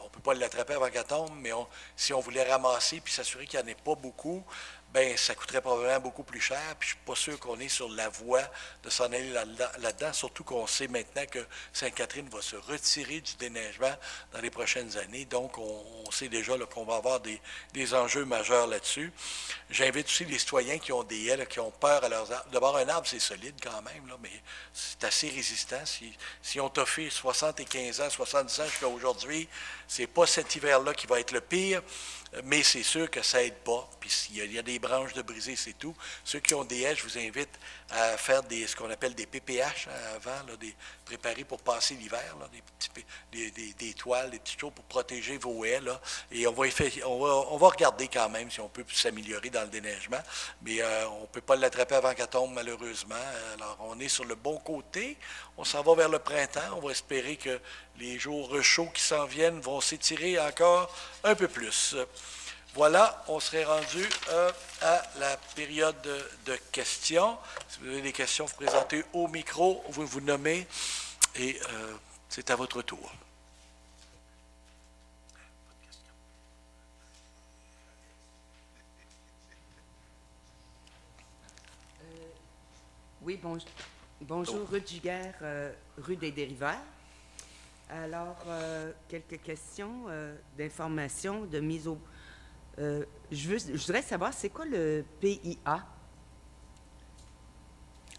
On ne peut pas l'attraper avant qu'elle tombe, mais si on voulait ramasser puis s'assurer qu'il n'y en ait pas beaucoup, bien, ça coûterait probablement beaucoup plus cher. Puis je ne suis pas sûr qu'on est sur la voie de s'en aller là-dedans, surtout qu'on sait maintenant que Sainte-Catherine va se retirer du déneigement dans les prochaines années. Donc, on sait déjà là, qu'on va avoir des enjeux majeurs là-dessus. J'invite aussi les citoyens qui ont des haies, qui ont peur à leurs arbres. D'abord, un arbre, c'est solide quand même, là, mais c'est assez résistant. Si on t'a fait 75 ans, 70 ans jusqu'à aujourd'hui, c'est pas cet hiver-là qui va être le pire, mais c'est sûr que ça aide pas. Puis il y a des branches de briser, c'est tout. Ceux qui ont des haies, je vous invite à faire ce qu'on appelle des PPH avant, là, préparer pour passer l'hiver, là, des toiles, des petites choses pour protéger vos haies. Là. Et on va regarder quand même si on peut s'améliorer dans le déneigement, mais on ne peut pas l'attraper avant qu'elle tombe, malheureusement. Alors, on est sur le bon côté. On s'en va vers le printemps. On va espérer que les jours chauds qui s'en viennent vont s'étirer encore un peu plus. Voilà, on serait rendu à la période de questions. Si vous avez des questions, vous présentez au micro, vous vous nommez et c'est à votre tour. Oui, bonjour, Ruth Giguère, rue des Dériveurs. Alors, quelques questions d'information, de mise au... je voudrais savoir, c'est quoi le PIA?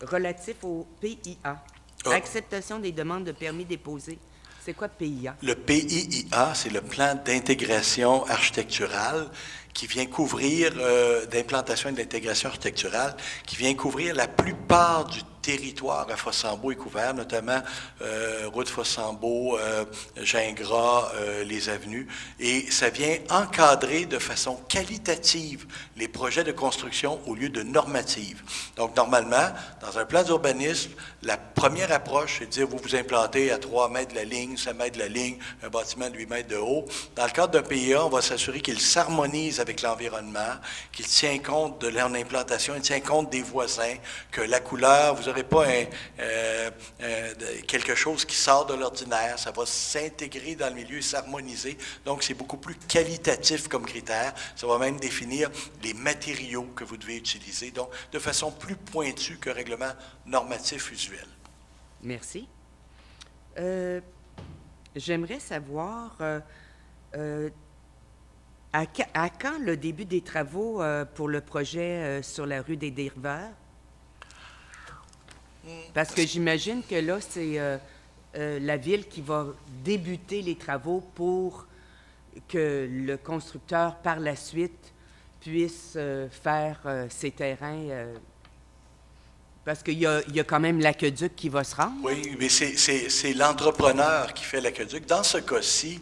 Relatif au PIA. Acceptation des demandes de permis déposées. C'est quoi PIA? Le PIA, c'est le plan d'intégration architecturale qui vient couvrir, d'implantation et d'intégration architecturale, qui vient couvrir la plupart du territoire à Fossambeau et couvert, notamment route Fossambeau, Gingras, les avenues, et ça vient encadrer de façon qualitative les projets de construction au lieu de normative. Donc, normalement, dans un plan d'urbanisme, la première approche, c'est de dire, vous vous implantez à 3 mètres de la ligne, 5 mètres de la ligne, un bâtiment de 8 mètres de haut. Dans le cadre d'un PIA, on va s'assurer qu'il s'harmonise avec l'environnement, qu'il tient compte de leur implantation, il tient compte des voisins, que la couleur, vous n'aurez pas quelque chose qui sort de l'ordinaire, ça va s'intégrer dans le milieu et s'harmoniser. Donc, c'est beaucoup plus qualitatif comme critère. Ça va même définir les matériaux que vous devez utiliser, donc de façon plus pointue que règlement normatif usuel. Merci. J'aimerais savoir à quand le début des travaux pour le projet sur la rue des Dériveurs? Parce que j'imagine que là, c'est la Ville qui va débuter les travaux pour que le constructeur, par la suite, puisse faire ses terrains... parce qu'il y a quand même l'aqueduc qui va se rendre. Oui, mais c'est l'entrepreneur qui fait l'aqueduc. Dans ce cas-ci,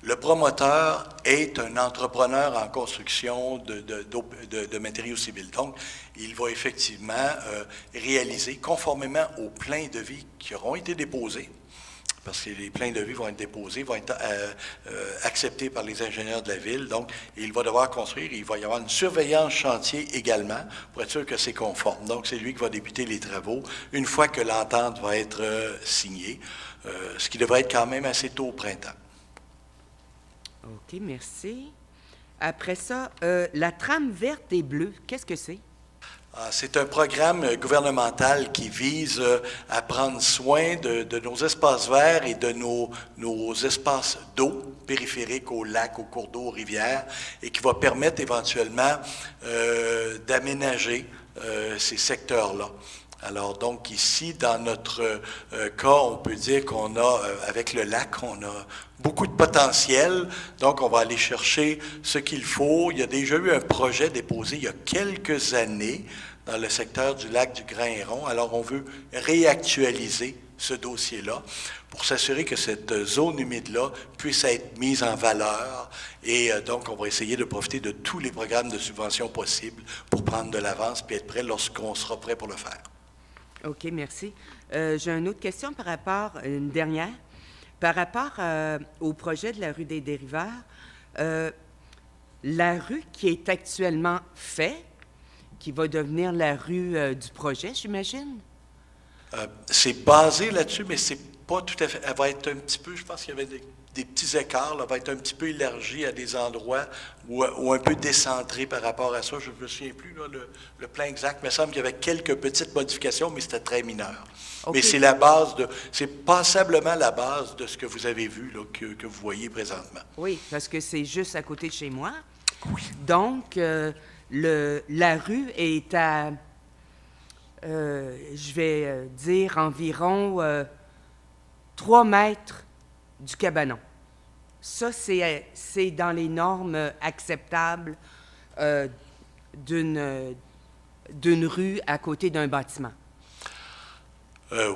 le promoteur est un entrepreneur en construction de matériaux civils. Donc, il va effectivement réaliser, conformément aux plans de vie qui auront été déposés, parce que les plans de vie vont être déposés, vont être acceptés par les ingénieurs de la Ville. Donc, il va devoir construire. Il va y avoir une surveillance chantier également pour être sûr que c'est conforme. Donc, c'est lui qui va débuter les travaux une fois que l'entente va être signée, ce qui devrait être quand même assez tôt au printemps. OK, merci. Après ça, la trame verte et bleue, qu'est-ce que c'est? C'est un programme gouvernemental qui vise à prendre soin de nos espaces verts et de nos espaces d'eau périphériques aux lacs, aux cours d'eau, aux rivières, et qui va permettre éventuellement d'aménager ces secteurs-là. Alors, donc, ici, dans notre cas, on peut dire qu'on a, avec le lac, on a beaucoup de potentiel. Donc, on va aller chercher ce qu'il faut. Il y a déjà eu un projet déposé il y a quelques années dans le secteur du lac du Grand-Héron. Alors, on veut réactualiser ce dossier-là pour s'assurer que cette zone humide-là puisse être mise en valeur. Et donc, on va essayer de profiter de tous les programmes de subvention possibles pour prendre de l'avance et être prêt lorsqu'on sera prêt pour le faire. OK, merci. J'ai une autre question par rapport, une dernière, par rapport au projet de la rue des Dériveurs. La rue qui est actuellement faite, qui va devenir la rue du projet, j'imagine? C'est basé là-dessus, mais c'est pas tout à fait. Elle va être un petit peu, je pense qu'il y avait des petits écarts, elle va être un petit peu élargie à des endroits ou un peu décentrée par rapport à ça. Je ne me souviens plus, là, le plan exact. Il me semble qu'il y avait quelques petites modifications, mais c'était très mineur. Okay. Mais c'est la base c'est passablement la base de ce que vous avez vu, là, que vous voyez présentement. Oui, parce que c'est juste à côté de chez moi. Oui. Donc, la rue est à, je vais dire, environ 3 mètres du cabanon. Ça, c'est dans les normes acceptables d'une rue à côté d'un bâtiment?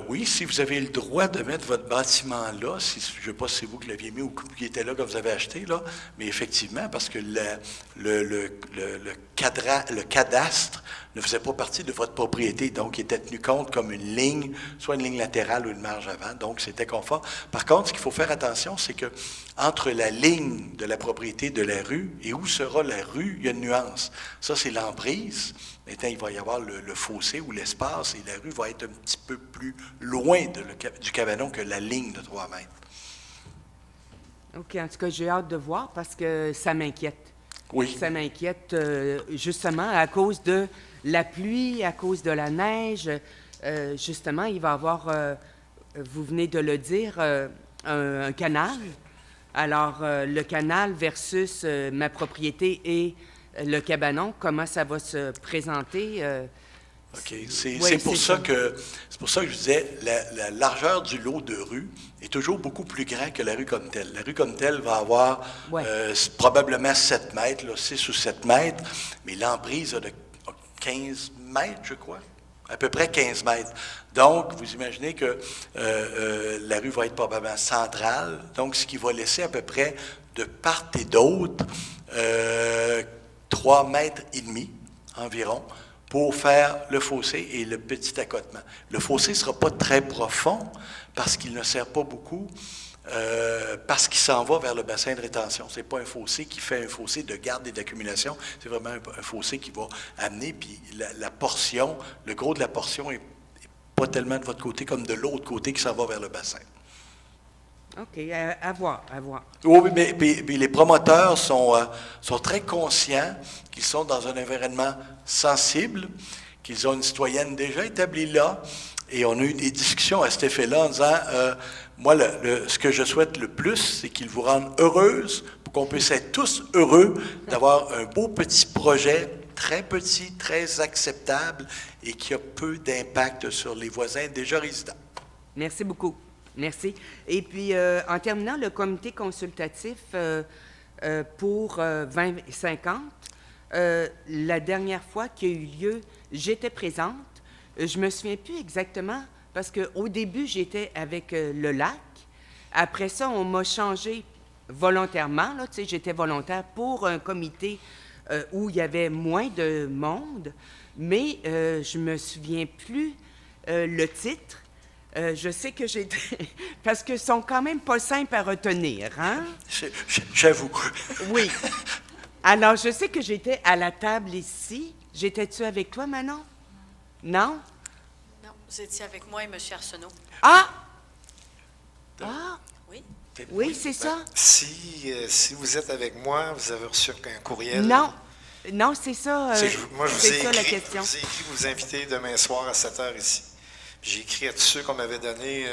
Oui, si vous avez le droit de mettre votre bâtiment là, je ne sais pas si c'est vous qui l'aviez mis ou qui était là quand vous avez acheté, là, mais effectivement, parce que le cadastre ne faisait pas partie de votre propriété, donc il était tenu compte comme une ligne, soit une ligne latérale ou une marge avant, donc c'était conforme. Par contre, ce qu'il faut faire attention, c'est que entre la ligne de la propriété de la rue et où sera la rue, il y a une nuance. Ça, c'est l'emprise. Maintenant, il va y avoir le fossé ou l'espace et la rue va être un petit peu plus loin du cabanon que la ligne de 3 mètres. OK, en tout cas, j'ai hâte de voir parce que ça m'inquiète. Oui. Ça m'inquiète justement à cause de la pluie, à cause de la neige. Justement, il va y avoir, vous venez de le dire, un canal. Alors, le canal versus ma propriété et le cabanon, comment ça va se présenter? OK. C'est pour ça que je disais, la largeur du lot de rue est toujours beaucoup plus grand que la rue comme telle. La rue comme telle va avoir probablement 7 mètres, là, 6 ou 7 mètres, mais l'emprise a de 15 mètres, je crois. À peu près 15 mètres. Donc, vous imaginez que la rue va être probablement centrale, donc ce qui va laisser à peu près de part et d'autre 3 mètres et demi environ pour faire le fossé et le petit accotement. Le fossé ne sera pas très profond parce qu'il ne sert pas beaucoup, parce qu'il s'en va vers le bassin de rétention. Ce n'est pas un fossé qui fait un fossé de garde et d'accumulation, c'est vraiment un fossé qui va amener, puis la portion, le gros de la portion n'est pas tellement de votre côté comme de l'autre côté qui s'en va vers le bassin. OK, à voir, à voir. Oui, mais les promoteurs sont très conscients qu'ils sont dans un environnement sensible, qu'ils ont une citoyenne déjà établie là, et on a eu des discussions à cet effet-là en disant, moi, ce que je souhaite le plus, c'est qu'ils vous rendent heureuses, pour qu'on puisse être tous heureux d'avoir un beau petit projet, très petit, très acceptable, et qui a peu d'impact sur les voisins déjà résidents. Merci beaucoup. Merci. Et puis, en terminant, le comité consultatif pour 2050, la dernière fois qu'il y a eu lieu, j'étais présente. Je me souviens plus exactement, parce qu'au début, j'étais avec le lac. Après ça, on m'a changé volontairement, là, tu sais, j'étais volontaire pour un comité où il y avait moins de monde, mais je me souviens plus le titre. Je sais que j'étais... Parce qu'ils sont quand même pas simples à retenir, hein? J'avoue. Oui. Alors, je sais que j'étais à la table ici. J'étais-tu avec toi, Manon? Non? Non, vous étiez avec moi et M. Arsenault. Ah! Ah! Oui. Oui, c'est ça? Si vous êtes avec moi, vous avez reçu un courriel. Non. Non, c'est ça. Moi, je vous c'est ai ça la écrit, question. je vous ai écrit vous inviter demain soir à 7h ici. J'ai écrit à tous ceux qu'on m'avait donné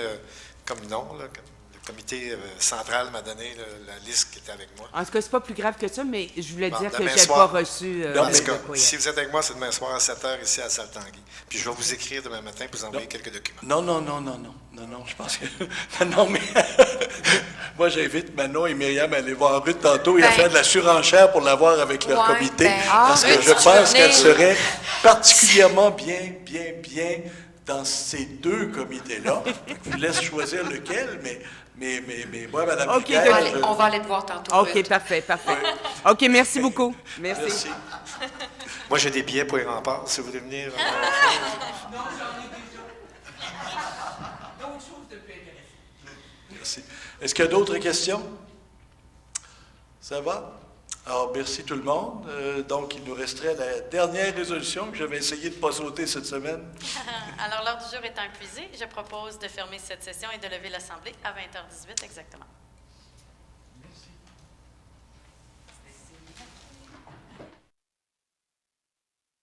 comme nom, là, le comité central m'a donné la liste qui était avec moi. En tout cas, c'est pas plus grave que ça, mais je voulais dire que demain je n'ai pas soir. reçu En tout cas, le courriel. si vous êtes avec moi, c'est demain soir à 7h ici à la salle Tanguy. Puis je vais vous écrire demain matin pour vous envoyer quelques documents. Non, je pense que... non, mais moi, j'invite Manon et Myriam à aller voir Ruth tantôt et à faire de la surenchère pour l'avoir avec leur comité, parce que je pense qu'elle serait particulièrement bien dans ces 2 comités-là. Je vous laisse choisir lequel, mais moi, Mme Okay, Piquet, On va aller te voir tantôt. OK, Ruth. parfait. OK, merci beaucoup. Merci. Moi, j'ai des billets pour les remparts, si vous voulez venir. Merci. Est-ce qu'il y a d'autres questions? Ça va? Alors, merci tout le monde. Donc, il nous resterait la dernière résolution que je vais essayer de ne pas sauter cette semaine. Alors, l'ordre du jour étant épuisé, je propose de fermer cette session et de lever l'Assemblée à 20h18 exactement.